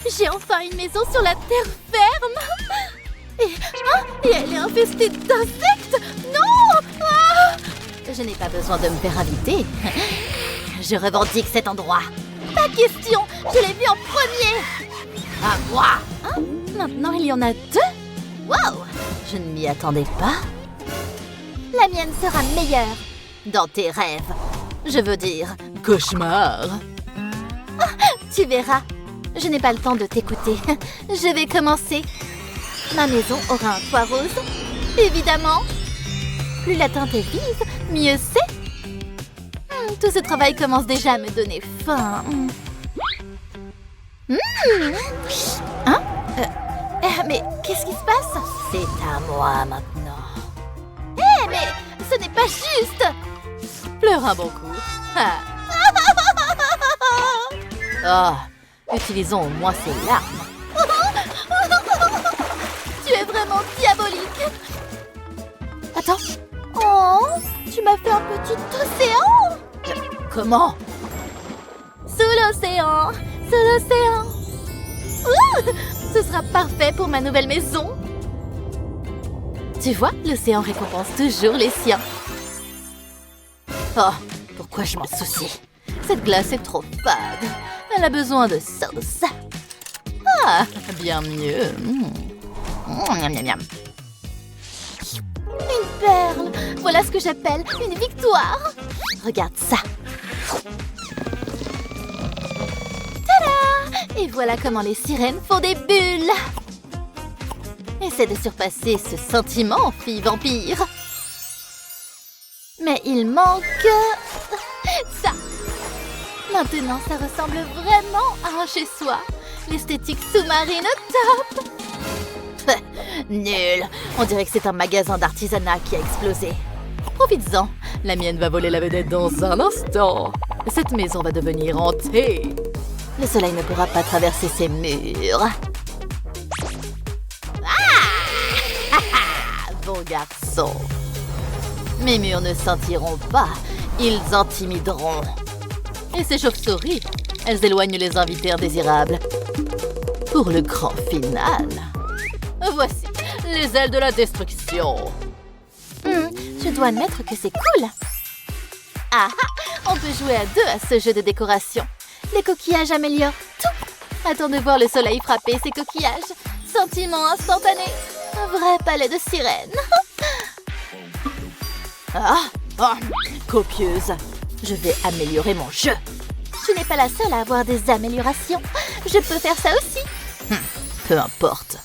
J'ai enfin une maison sur la terre ferme. Et elle est infestée d'insectes. Non. Je n'ai pas besoin de me faire inviter. Je revendique cet endroit. Pas question. Je l'ai vu en premier. À moi. Maintenant, il y en a 2. Wow. Je ne m'y attendais pas. La mienne sera meilleure. Dans tes rêves. Je veux dire, cauchemar. Tu verras. Je n'ai pas le temps de t'écouter. Je vais commencer. Ma maison aura un toit rose. Évidemment. Plus la teinte est vive, mieux c'est. Tout ce travail commence déjà à me donner faim. Mais qu'est-ce qui se passe? C'est à moi maintenant. Mais ce n'est pas juste. Pleure un bon coup. Utilisons au moins ces larmes. Tu es vraiment diabolique. Attends. Oh, tu m'as fait un petit océan. Comment? Sous l'océan. Sous l'océan. Ce sera parfait pour ma nouvelle maison. Tu vois, l'océan récompense toujours les siens. Oh, pourquoi je m'en soucie? Cette glace est trop fade. Elle a besoin de sauce. Bien mieux. Miam, miam, miam. Une perle. Voilà ce que j'appelle une victoire. Regarde ça. Tada! Et voilà comment les sirènes font des bulles. Essaie de surpasser ce sentiment, fille vampire. Mais il manque... ça. Maintenant, ça ressemble vraiment à un chez-soi. L'esthétique sous-marine au top. Nul. On dirait que c'est un magasin d'artisanat qui a explosé. Profites-en. La mienne va voler la vedette dans un instant. Cette maison va devenir hantée. Le soleil ne pourra pas traverser ses murs. Bon garçon. Mes murs ne scintilleront pas. Ils intimideront. Et ces chauves-souris, elles éloignent les invités indésirables. Pour le grand final. Voici les ailes de la destruction. Je dois admettre que c'est cool. On peut jouer à 2 à ce jeu de décoration. Les coquillages améliorent tout. Attends de voir le soleil frapper ces coquillages. Sentiment instantané. Un vrai palais de sirènes. Copieuse. Je vais améliorer mon jeu. Tu n'es pas la seule à avoir des améliorations. Je peux faire ça aussi. Peu importe.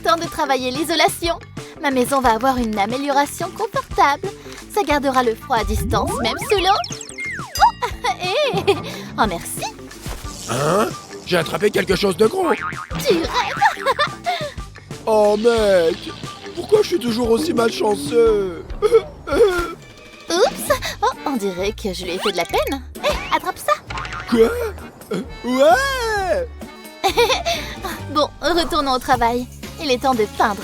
Temps de travailler l'isolation. Ma maison va avoir une amélioration confortable. Ça gardera le froid à distance, même sous l'eau. Oh, merci. J'ai attrapé quelque chose de gros. Tu rêves. Oh mec, pourquoi je suis toujours aussi malchanceux? Oups. On dirait que je lui ai fait de la peine. Attrape ça. Quoi? Ouais. Bon, retournons au travail. Il est temps de peindre.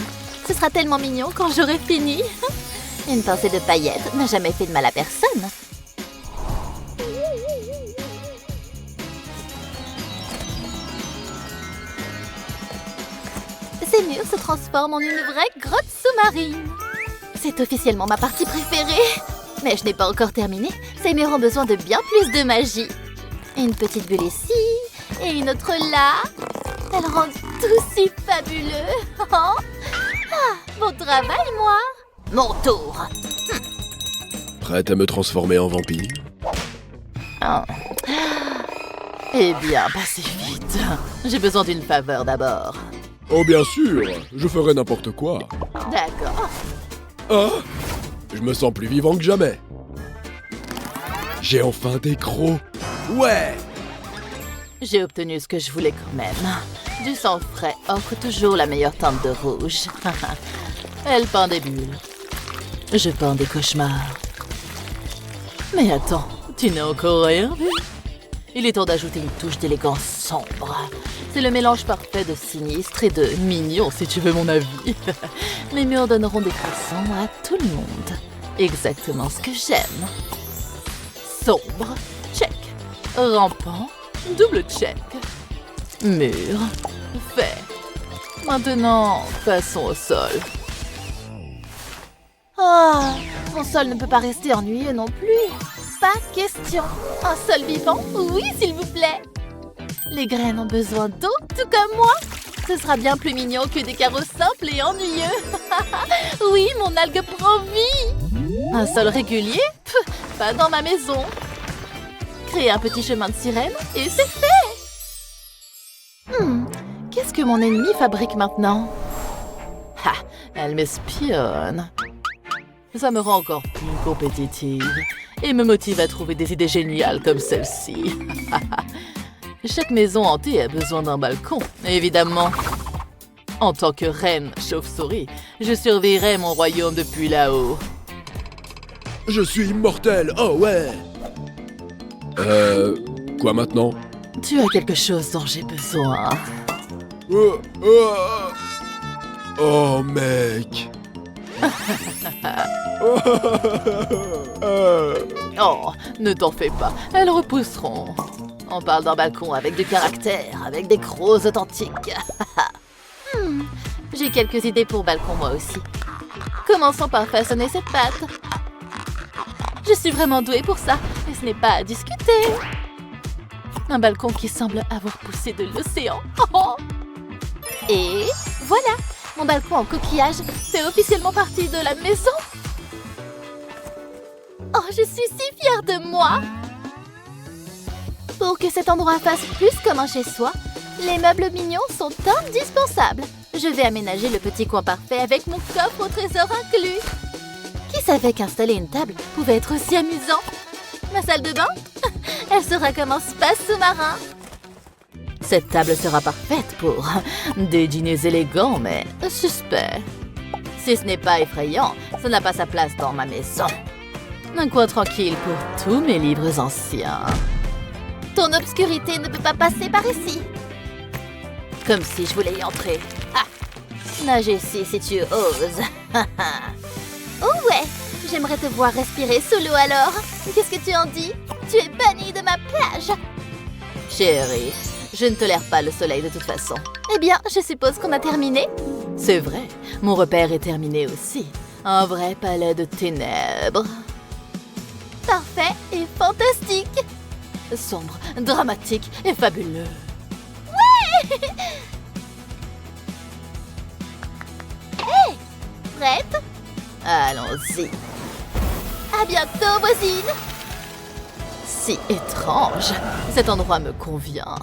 Ce sera tellement mignon quand j'aurai fini. Une pincée de paillettes n'a jamais fait de mal à personne. Ces murs se transforment en une vraie grotte sous-marine. C'est officiellement ma partie préférée. Mais je n'ai pas encore terminé. Ces murs ont besoin de bien plus de magie. Une petite bulle ici et une autre là. Elles rendent tout si fabuleux. Bon travail, moi. Mon tour. Prête à me transformer en vampire? Eh bien, passez vite. J'ai besoin d'une faveur d'abord. Oh bien sûr, je ferai n'importe quoi. D'accord. Je me sens plus vivant que jamais. J'ai enfin des crocs. Ouais. J'ai obtenu ce que je voulais quand même. Du sang frais offre toujours la meilleure teinte de rouge. Elle peint des bulles. Je peins des cauchemars. Mais attends, tu n'as encore rien vu? Il est temps d'ajouter une touche d'élégance sombre. C'est le mélange parfait de sinistre et de mignon, si tu veux mon avis. Mes murs donneront des frissons à tout le monde. Exactement ce que j'aime. Sombre, check. Rampant, double check. Mur. Fait. Maintenant, passons au sol. Oh, mon sol ne peut pas rester ennuyeux non plus. Pas question. Un sol vivant? Oui, s'il vous plaît. Les graines ont besoin d'eau, tout comme moi. Ce sera bien plus mignon que des carreaux simples et ennuyeux. Oui, mon algue prend vie. Un sol régulier? Pff, pas dans ma maison. Créer un petit chemin de sirène et c'est fait. Qu'est-ce que mon ennemi fabrique maintenant? Ha! Elle m'espionne. Ça me rend encore plus compétitive et me motive à trouver des idées géniales comme celle-ci. Chaque maison hantée a besoin d'un balcon, évidemment. En tant que reine chauve-souris, je surveillerai mon royaume depuis là-haut. Je suis immortel, oh ouais! Quoi maintenant? Tu as quelque chose dont j'ai besoin. Oh, mec! Oh, ne t'en fais pas, elles repousseront. On parle d'un balcon avec du caractère, avec des crocs authentiques. J'ai quelques idées pour balcon moi aussi. Commençons par façonner cette pâte. Je suis vraiment douée pour ça, et ce n'est pas à discuter. Un balcon qui semble avoir poussé de l'océan. Et voilà, mon balcon en coquillage fait officiellement partie de la maison. Oh, je suis si fière de moi. Pour que cet endroit fasse plus comme un chez-soi, les meubles mignons sont indispensables. Je vais aménager le petit coin parfait avec mon coffre au trésor inclus. Qui savait qu'installer une table pouvait être aussi amusant? Ma salle de bain? Elle sera comme un spa sous-marin. Cette table sera parfaite pour des dîners élégants, mais suspects. Si ce n'est pas effrayant, ça n'a pas sa place dans ma maison. Un coin tranquille pour tous mes livres anciens. Ton obscurité ne peut pas passer par ici. Comme si je voulais y entrer. Nage ici si tu oses. Oh ouais, j'aimerais te voir respirer sous l'eau alors. Qu'est-ce que tu en dis? Tu es bannie de ma plage. Chérie, je ne tolère pas le soleil de toute façon. Eh bien, je suppose qu'on a terminé. C'est vrai, mon repère est terminé aussi. Un vrai palais de ténèbres. Parfait et fantastique. Sombre, dramatique et fabuleux. Ouais. Hey, prête? Allons-y. À bientôt, voisine. Si étrange. Cet endroit me convient.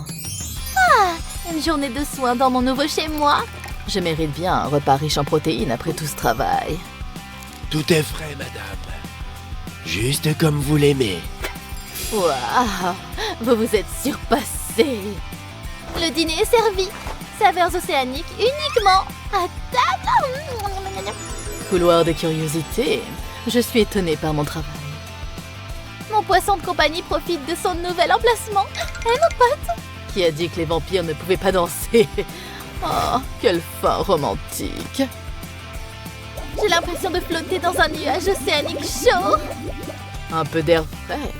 Une journée de soins dans mon nouveau chez-moi. Je mérite bien un repas riche en protéines après tout ce travail. Tout est frais, madame. Juste comme vous l'aimez. Waouh, vous vous êtes surpassé. Le dîner est servi. Saveurs océaniques uniquement à table. Couloir de curiosité. Je suis étonnée par mon travail. Mon poisson de compagnie profite de son nouvel emplacement. Mon pote. Qui a dit que les vampires ne pouvaient pas danser? Oh, quelle fin romantique. J'ai l'impression de flotter dans un nuage océanique chaud. Un peu d'air frais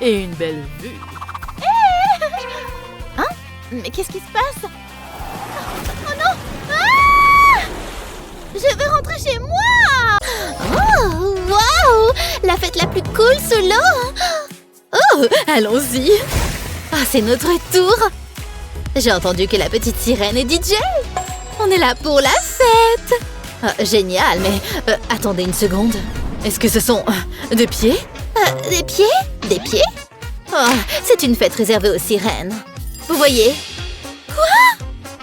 et une belle vue. Hein? Mais qu'est-ce qui se passe? Oh non! Ah! Je veux rentrer chez moi! Oh, waouh! La fête la plus cool sous l'eau! Oh, allons-y! Ah, c'est notre tour! J'ai entendu que la petite sirène est DJ! On est là pour la fête! Ah, génial, mais attendez une seconde. Est-ce que ce sont des pieds? Des pieds? Des pieds? Oh, c'est une fête réservée aux sirènes. Vous voyez?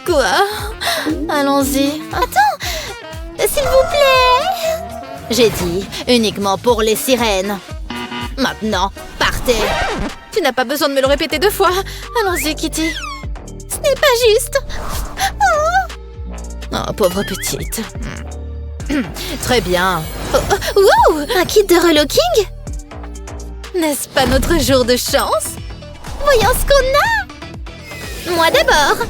Quoi? Allons-y. Attends! S'il vous plaît! J'ai dit uniquement pour les sirènes. Maintenant, partez! Tu n'as pas besoin de me le répéter 2 fois. Allons-y, Kitty. Ce n'est pas juste. Oh, pauvre petite. Très bien. Wow! Un kit de relooking? N'est-ce pas notre jour de chance? Voyons ce qu'on a! Moi d'abord!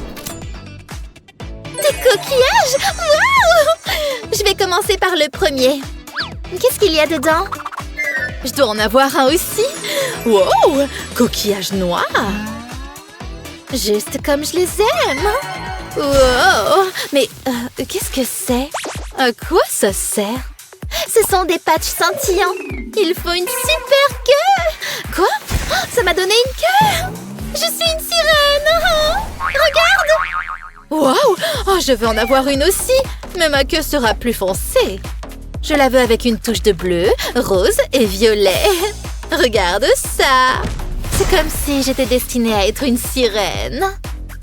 Des coquillages! Wow! Je vais commencer par le premier. Qu'est-ce qu'il y a dedans? Je dois en avoir un aussi. Wow! Coquillage noir! Juste comme je les aime. Wow! Mais qu'est-ce que c'est? À quoi ça sert? Ce sont des patchs scintillants. Il faut une super queue. Quoi? Oh, ça m'a donné une queue. Je suis une sirène. Oh, regarde. Waouh! Oh, je veux en avoir une aussi. Mais ma queue sera plus foncée. Je la veux avec une touche de bleu, rose et violet. Regarde ça. C'est comme si j'étais destinée à être une sirène.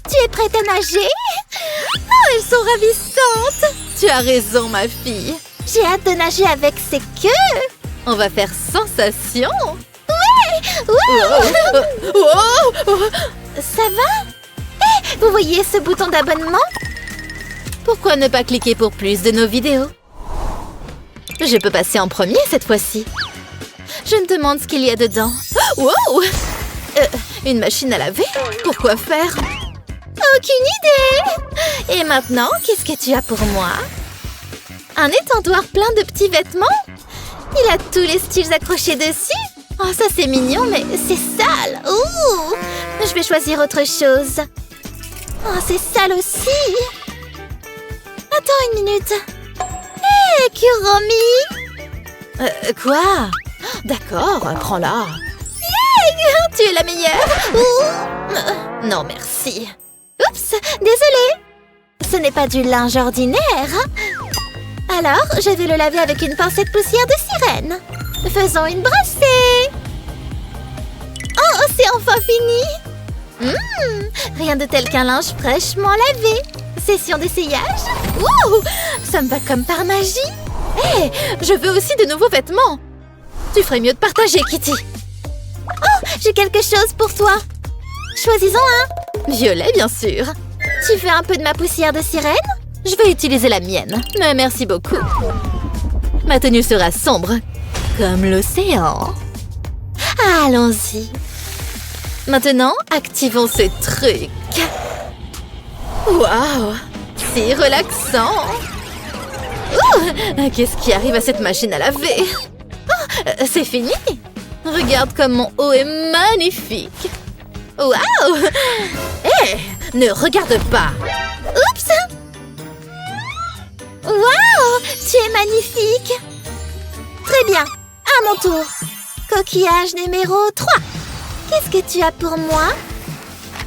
Tu es prête à nager? Oh, elles sont ravissantes. Tu as raison, ma fille. J'ai hâte de nager avec ces queues. On va faire sensation. Ouais! Wow! Oh! Ça va? Hé, vous voyez ce bouton d'abonnement? Pourquoi ne pas cliquer pour plus de nos vidéos? Je peux passer en premier cette fois-ci. Je me demande ce qu'il y a dedans. Wow! Une machine à laver? Pourquoi faire? Aucune idée! Et maintenant, qu'est-ce que tu as pour moi? Un étendoir plein de petits vêtements? Il a tous les styles accrochés dessus? Oh, ça c'est mignon, mais c'est sale! Ouh! Je vais choisir autre chose. Oh, c'est sale aussi! Attends une minute. Hé, Kuromi! Quoi? D'accord, prends-la. Yeah! Tu es la meilleure! Ouh! Non, merci. Oups, désolée. Ce n'est pas du linge ordinaire. Alors, je vais le laver avec une pincée de poussière de sirène. Faisons une brossée. Oh, c'est enfin fini. Rien de tel qu'un linge fraîchement lavé. Session d'essayage. Ouh, ça me va comme par magie. Hé, je veux aussi de nouveaux vêtements. Tu ferais mieux de partager, Kitty. Oh, j'ai quelque chose pour toi. Choisis-en un. Violet, bien sûr. Tu veux un peu de ma poussière de sirène? Je vais utiliser la mienne, mais merci beaucoup. Ma tenue sera sombre, comme l'océan. Allons-y. Maintenant, activons ce truc. Waouh, c'est relaxant. Qu'est-ce qui arrive à cette machine à laver? Oh, c'est fini. Regarde comme mon haut est magnifique. Waouh! Hé, ne regarde pas. Oups! Waouh! Tu es magnifique. Très bien, à mon tour. Coquillage numéro 3. Qu'est-ce que tu as pour moi?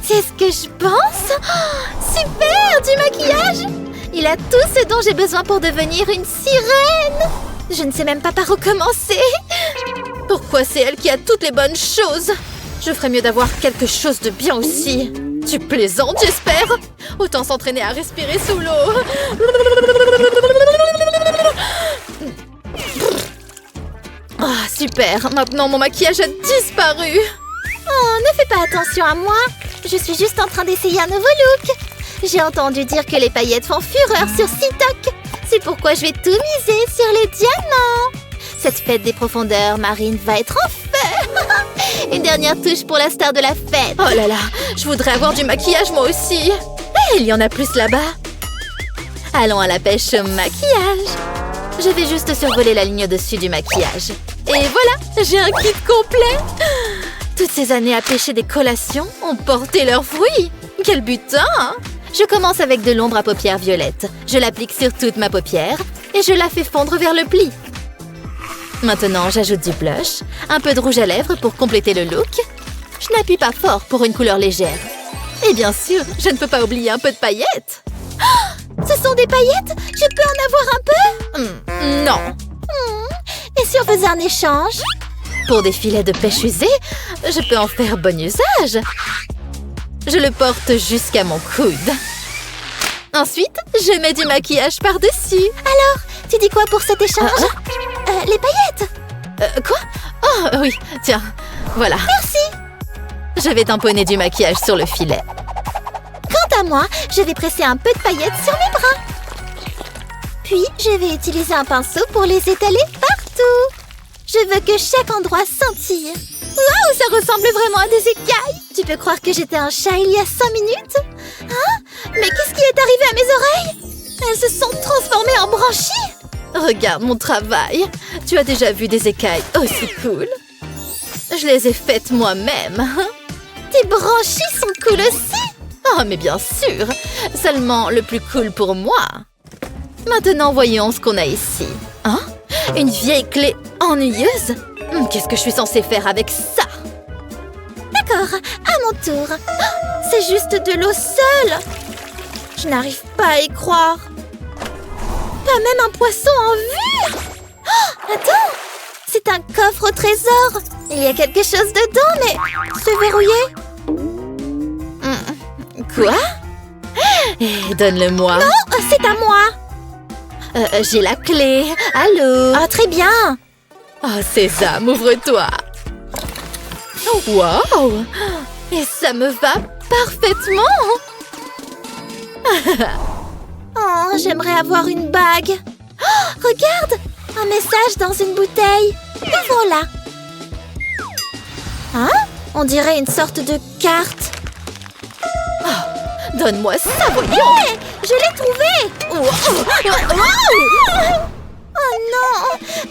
C'est ce que je pense. Oh, super, du maquillage. Il a tout ce dont j'ai besoin pour devenir une sirène. Je ne sais même pas par où commencer. Pourquoi c'est elle qui a toutes les bonnes choses? Je ferais mieux d'avoir quelque chose de bien aussi. Tu plaisantes, j'espère? Autant s'entraîner à respirer sous l'eau. Ah, super. Maintenant, mon maquillage a disparu. Oh, ne fais pas attention à moi. Je suis juste en train d'essayer un nouveau look. J'ai entendu dire que les paillettes font fureur sur TikTok. C'est pourquoi je vais tout miser sur les diamants. Cette fête des profondeurs marines va être en feu. Une dernière touche pour la star de la fête. Oh là là, je voudrais avoir du maquillage moi aussi. Il y en a plus là-bas. Allons à la pêche au maquillage. Je vais juste survoler la ligne au-dessus du maquillage. Et voilà, j'ai un kit complet. Toutes ces années à pêcher des collations ont porté leurs fruits. Quel butin! Je commence avec de l'ombre à paupières violette. Je l'applique sur toute ma paupière et je la fais fondre vers le pli. Maintenant, j'ajoute du blush, un peu de rouge à lèvres pour compléter le look. Je n'appuie pas fort pour une couleur légère. Et bien sûr, je ne peux pas oublier un peu de paillettes. Oh, ce sont des paillettes? Je peux en avoir un peu? Non. Et si on faisait un échange? Pour des filets de pêche usés, je peux en faire bon usage. Je le porte jusqu'à mon coude. Ensuite, je mets du maquillage par-dessus. Alors, tu dis quoi pour cet échange? Les paillettes. Quoi? Oh, oui, tiens, voilà. Merci. Je vais tamponner du maquillage sur le filet. Quant à moi, je vais presser un peu de paillettes sur mes bras. Puis, je vais utiliser un pinceau pour les étaler partout. Je veux que chaque endroit scintille. Waouh, ça ressemble vraiment à des écailles. Tu peux croire que j'étais un chat il y a 5 minutes? Hein? Mais qu'est-ce qui est arrivé à mes oreilles? Elles se sont transformées en branchies. Regarde mon travail. Tu as déjà vu des écailles aussi cool? Je les ai faites moi-même. Tes branchies sont cool aussi. Oh, mais bien sûr. Seulement le plus cool pour moi. Maintenant, voyons ce qu'on a ici. Hein? Une vieille clé ennuyeuse? Qu'est-ce que je suis censée faire avec ça? D'accord, à mon tour. Oh, c'est juste de l'eau seule. Je n'arrive pas à y croire. Pas même un poisson en vue. Oh, attends, c'est un coffre au trésor. Il y a quelque chose dedans, mais c'est verrouillé. Quoi? Donne-le-moi. Non, c'est à moi. J'ai la clé. Allô? Ah, très bien. Oh, Sésame, ouvre-toi. Oh, wow! Et ça me va parfaitement. Oh, j'aimerais avoir une bague. Oh, regarde! Un message dans une bouteille. Ouvrons-la. Hein? On dirait une sorte de carte. Oh, donne-moi ça, voyons! Hey, je l'ai trouvé! Oh non!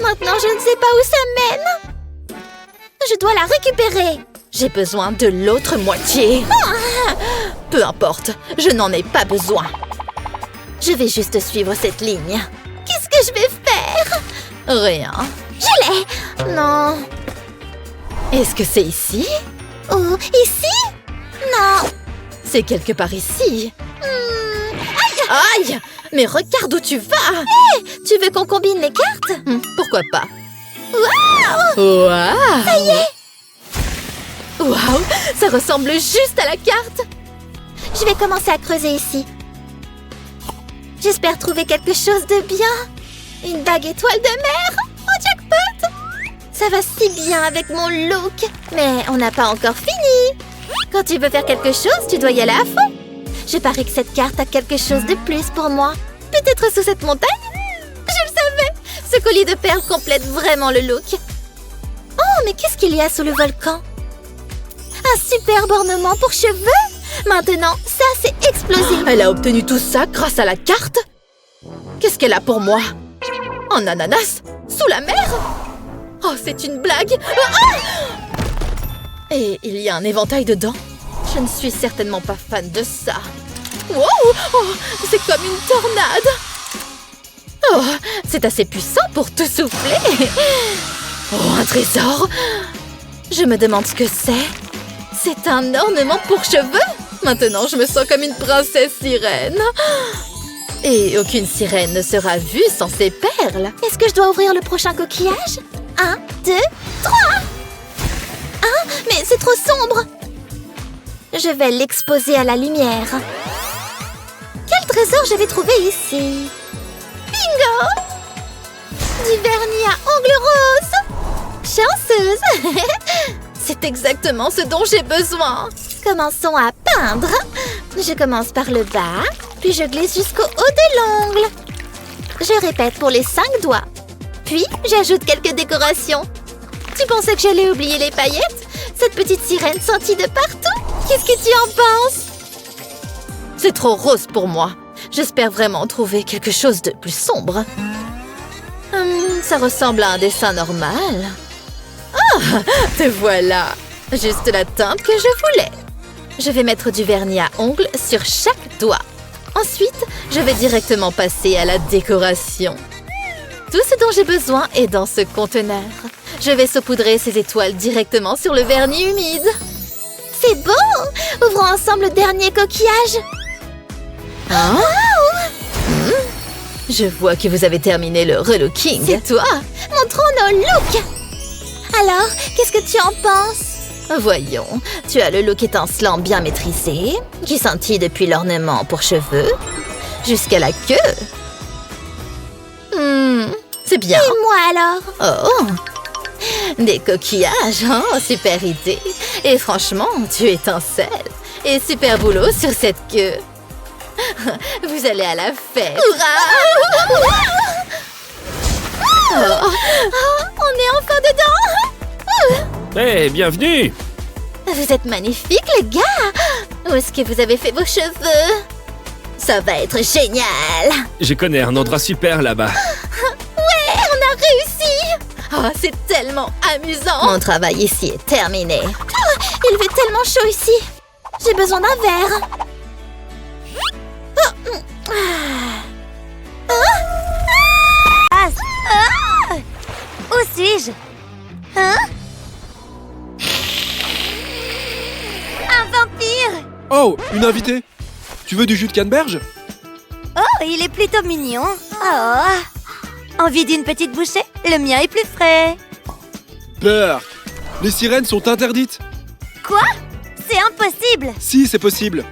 Maintenant, je ne sais pas où ça mène. Je dois la récupérer. J'ai besoin de l'autre moitié. Peu importe, je n'en ai pas besoin. Je vais juste suivre cette ligne. Qu'est-ce que je vais faire? Rien. Je l'ai! Non. Est-ce que c'est ici? Oh, ici? Non. C'est quelque part ici. Aïe! Aïe! Mais regarde où tu vas! Hey, tu veux qu'on combine les cartes? Pourquoi pas? Waouh! Waouh! Ça y est! Waouh! Ça ressemble juste à la carte! Je vais commencer à creuser ici. J'espère trouver quelque chose de bien. Une bague étoile de mer! Oh, jackpot! Ça va si bien avec mon look. Mais on n'a pas encore fini. Quand tu veux faire quelque chose, tu dois y aller à fond. Je parie que cette carte a quelque chose de plus pour moi. Peut-être sous cette montagne? Je le savais! Ce collier de perles complète vraiment le look. Oh, mais qu'est-ce qu'il y a sous le volcan? Un superbe ornement pour cheveux? Maintenant, ça, c'est explosif. Elle a obtenu tout ça grâce à la carte? Qu'est-ce qu'elle a pour moi? En ananas? Sous la mer? Oh, c'est une blague! Et il y a un éventail dedans? Je ne suis certainement pas fan de ça. Wow! Oh, c'est comme une tornade! Oh, c'est assez puissant pour tout souffler! Oh, un trésor! Je me demande ce que c'est. C'est un ornement pour cheveux? Maintenant, je me sens comme une princesse sirène. Et aucune sirène ne sera vue sans ses perles. Est-ce que je dois ouvrir le prochain coquillage? 1, 2, 3! Ah, mais c'est trop sombre! Je vais l'exposer à la lumière. Quel trésor je vais trouver ici? Bingo! Du vernis à ongles roses! Chanceuse! C'est exactement ce dont j'ai besoin. Commençons à peindre. Je commence par le bas, puis je glisse jusqu'au haut de l'ongle. Je répète pour les 5 doigts. Puis, j'ajoute quelques décorations. Tu pensais que j'allais oublier les paillettes? Cette petite sirène sentie de partout? Qu'est-ce que tu en penses? C'est trop rose pour moi. J'espère vraiment trouver quelque chose de plus sombre. Ça ressemble à un dessin normal. Ah, te voilà! Juste la teinte que je voulais. Je vais mettre du vernis à ongles sur chaque doigt. Ensuite, je vais directement passer à la décoration. Tout ce dont j'ai besoin est dans ce conteneur. Je vais saupoudrer ces étoiles directement sur le vernis humide. C'est beau! Ouvrons ensemble le dernier coquillage. Hein? Wow! Je vois que vous avez terminé le relooking. C'est toi! Montrons nos looks! Alors, qu'est-ce que tu en penses? Voyons, tu as le look étincelant bien maîtrisé, qui scintille depuis l'ornement pour cheveux jusqu'à la queue. C'est bien. Et moi alors? Oh! Des coquillages, oh, super idée. Et franchement, tu étincelles. Et super boulot sur cette queue. Vous allez à la fête. Hurrah! Oh, on est enfin dedans! Hey, bienvenue! Vous êtes magnifiques, les gars! Où est-ce que vous avez fait vos cheveux? Ça va être génial! Je connais un endroit super là-bas. Ouais, on a réussi! Oh, c'est tellement amusant! Mon travail ici est terminé. Oh, il fait tellement chaud ici! J'ai besoin d'un verre! Wow, une invitée. Tu veux du jus de canneberge? Oh, il est plutôt mignon. Oh. Envie d'une petite bouchée? Le mien est plus frais. Berk, les sirènes sont interdites. Quoi? C'est impossible. Si, c'est possible.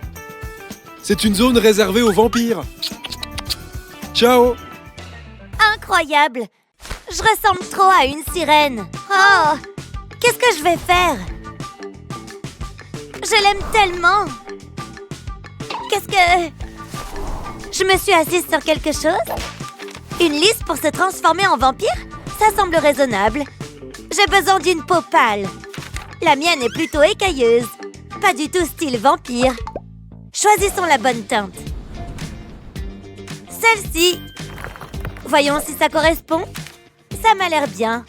C'est une zone réservée aux vampires. Ciao. Incroyable. Je ressemble trop à une sirène. Oh, qu'est-ce que je vais faire? Je l'aime tellement. Qu'est-ce que... Je me suis assise sur quelque chose? Une liste pour se transformer en vampire? Ça semble raisonnable. J'ai besoin d'une peau pâle. La mienne est plutôt écailleuse. Pas du tout style vampire. Choisissons la bonne teinte. Celle-ci. Voyons si ça correspond. Ça m'a l'air bien.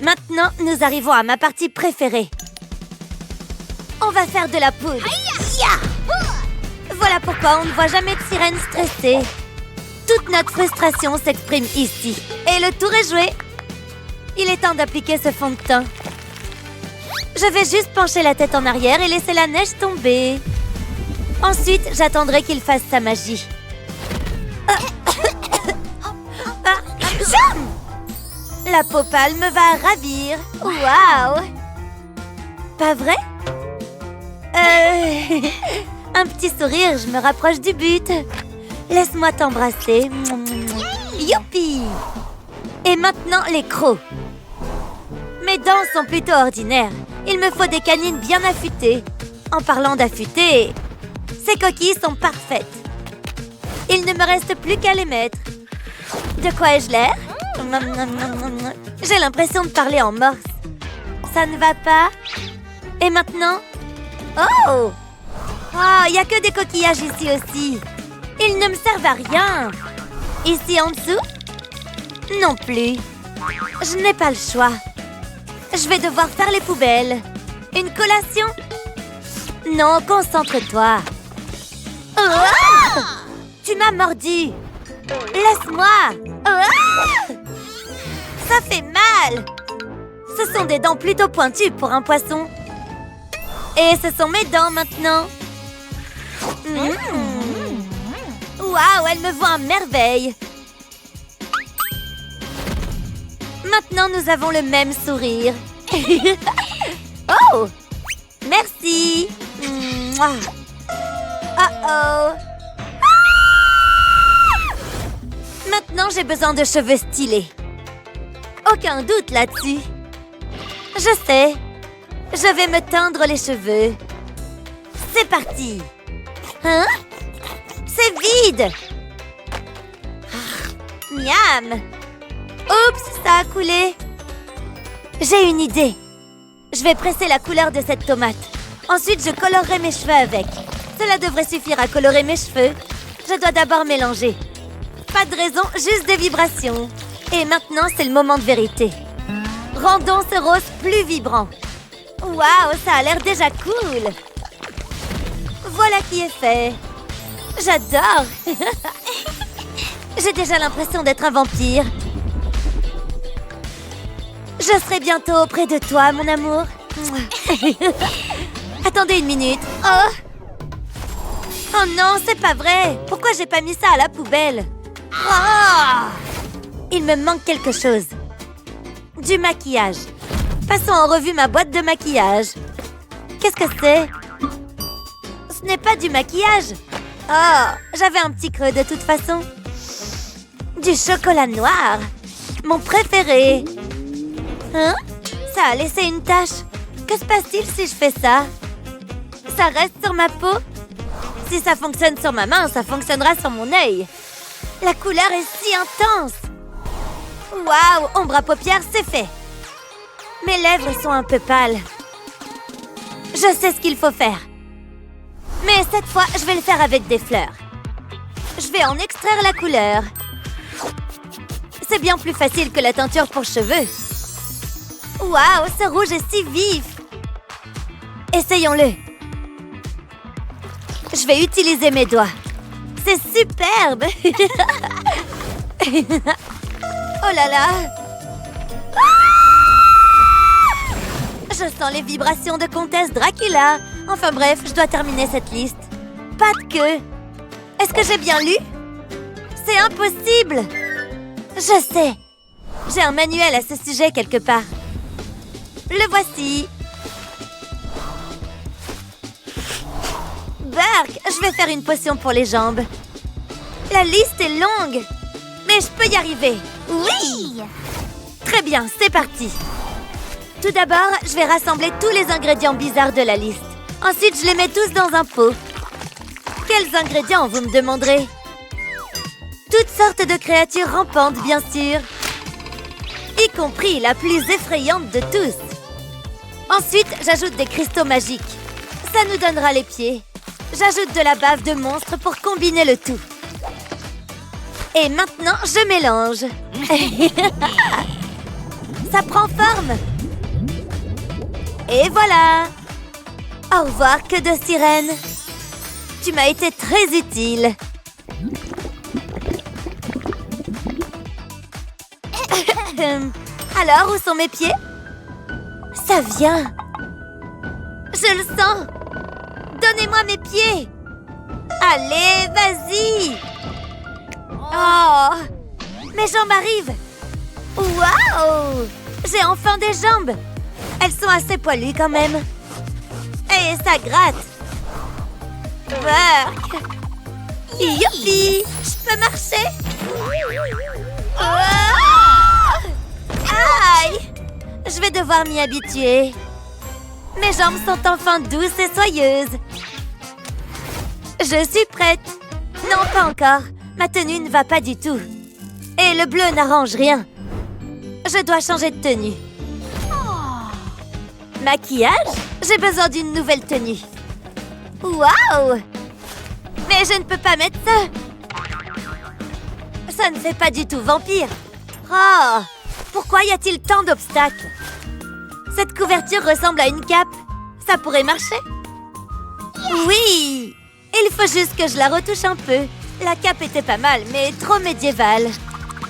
Maintenant, nous arrivons à ma partie préférée. On va faire de la poudre. Voilà pourquoi on ne voit jamais de sirène stressée. Toute notre frustration s'exprime ici. Et le tour est joué. Il est temps d'appliquer ce fond de teint. Je vais juste pencher la tête en arrière et laisser la neige tomber. Ensuite, j'attendrai qu'il fasse sa magie. La peau pâle me va ravir. Waouh! Pas vrai? Un petit sourire, je me rapproche du but. Laisse-moi t'embrasser. Youpi! Et maintenant, les crocs. Mes dents sont plutôt ordinaires. Il me faut des canines bien affûtées. En parlant d'affûter, ces coquilles sont parfaites. Il ne me reste plus qu'à les mettre. De quoi ai-je l'air? J'ai l'impression de parler en morse. Ça ne va pas? Et maintenant? Oh! Oh, il n'y a que des coquillages ici aussi. Ils ne me servent à rien. Ici en dessous? Non plus. Je n'ai pas le choix. Je vais devoir faire les poubelles. Une collation? Non, concentre-toi. Oh! Tu m'as mordu. Laisse-moi. Oh! Ça fait mal. Ce sont des dents plutôt pointues pour un poisson. Et ce sont mes dents maintenant. Waouh, elle me voit à merveille. Maintenant, nous avons le même sourire. Oh! Merci. Oh. Maintenant, j'ai besoin de cheveux stylés. Aucun doute là-dessus. Je sais. Je vais me teindre les cheveux. C'est parti. Hein? C'est vide. Miam. Oups, ça a coulé. J'ai une idée. Je vais presser la couleur de cette tomate. Ensuite, je colorerai mes cheveux avec. Cela devrait suffire à colorer mes cheveux. Je dois d'abord mélanger. Pas de raison, juste des vibrations. Et maintenant, c'est le moment de vérité. Rendons ce rose plus vibrant. Waouh, ça a l'air déjà cool. Voilà qui est fait. J'adore. J'ai déjà l'impression d'être un vampire. Je serai bientôt auprès de toi, mon amour. Attendez une minute. Oh non, c'est pas vrai. Pourquoi j'ai pas mis ça à la poubelle? Oh! Il me manque quelque chose. Du maquillage. Passons en revue ma boîte de maquillage. Qu'est-ce que c'est? Ce n'est pas du maquillage. Oh, j'avais un petit creux de toute façon. Du chocolat noir. Mon préféré. Hein? Ça a laissé une tache. Que se passe-t-il si je fais ça? Ça reste sur ma peau? Si ça fonctionne sur ma main, ça fonctionnera sur mon œil. La couleur est si intense. Waouh, ombre à paupières, c'est fait. Mes lèvres sont un peu pâles. Je sais ce qu'il faut faire. Mais cette fois, je vais le faire avec des fleurs. Je vais en extraire la couleur. C'est bien plus facile que la teinture pour cheveux. Waouh, ce rouge est si vif. Essayons-le. Je vais utiliser mes doigts. C'est superbe. Oh là là. Je sens les vibrations de Comtesse Dracula. Enfin bref, je dois terminer cette liste. Pas de queue. Est-ce que j'ai bien lu? C'est impossible! Je sais. J'ai un manuel à ce sujet quelque part. Le voici. Bark, je vais faire une potion pour les jambes. La liste est longue, mais je peux y arriver. Oui! Très bien, c'est parti. Tout d'abord, je vais rassembler tous les ingrédients bizarres de la liste. Ensuite, je les mets tous dans un pot. Quels ingrédients, vous me demanderez? Toutes sortes de créatures rampantes, bien sûr. Y compris la plus effrayante de tous. Ensuite, j'ajoute des cristaux magiques. Ça nous donnera les pieds. J'ajoute de la bave de monstre pour combiner le tout. Et maintenant, je mélange. Ça prend forme. Et voilà. Au revoir, queue de sirène. Tu m'as été très utile. Alors, où sont mes pieds? Ça vient. Je le sens. Donnez-moi mes pieds. Allez, vas-y. Oh, mes jambes arrivent. Waouh! J'ai enfin des jambes. Elles sont assez poilues quand même. Et ça gratte. Bark. Youpi! Je peux marcher. Ah! Aïe! Je vais devoir m'y habituer. Mes jambes sont enfin douces et soyeuses. Je suis prête. Non, pas encore. Ma tenue ne va pas du tout. Et le bleu n'arrange rien. Je dois changer de tenue. Maquillage? J'ai besoin d'une nouvelle tenue. Waouh! Mais je ne peux pas mettre ça. Ça ne fait pas du tout vampire. Oh! Pourquoi y a-t-il tant d'obstacles? Cette couverture ressemble à une cape. Ça pourrait marcher? Oui! Il faut juste que je la retouche un peu. La cape était pas mal, mais trop médiévale.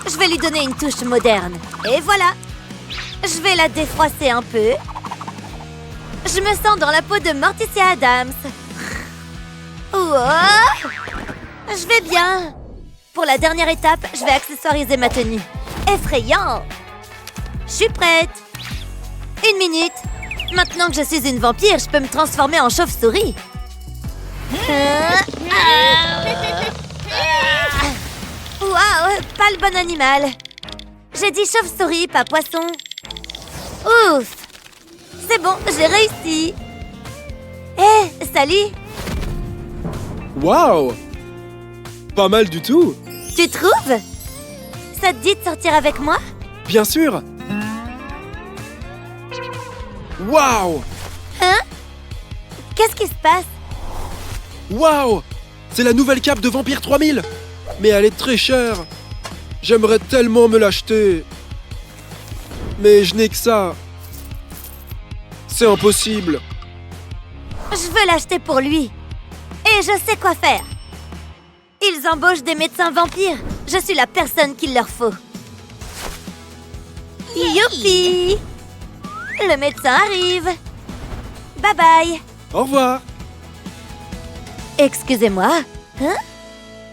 Je vais lui donner une touche moderne. Et voilà! Je vais la défroisser un peu. Je me sens dans la peau de Morticia Addams. Oh! Je vais bien. Pour la dernière étape, je vais accessoiriser ma tenue. Effrayant! Je suis prête. 1 minute. Maintenant que je suis une vampire, je peux me transformer en chauve-souris. Waouh, pas le bon animal. J'ai dit chauve-souris, pas poisson. Ouf! C'est bon, j'ai réussi. Hé, salut! Waouh! Pas mal du tout! Tu trouves? Ça te dit de sortir avec moi? Bien sûr! Waouh! Hein? Qu'est-ce qui se passe? Waouh! C'est la nouvelle cape de Vampire 3000! Mais elle est très chère! J'aimerais tellement me l'acheter! Mais je n'ai que ça! C'est impossible! Je veux l'acheter pour lui. Et je sais quoi faire. Ils embauchent des médecins vampires. Je suis la personne qu'il leur faut. Youpi! Le médecin arrive. Bye bye. Au revoir! Excusez-moi. Hein?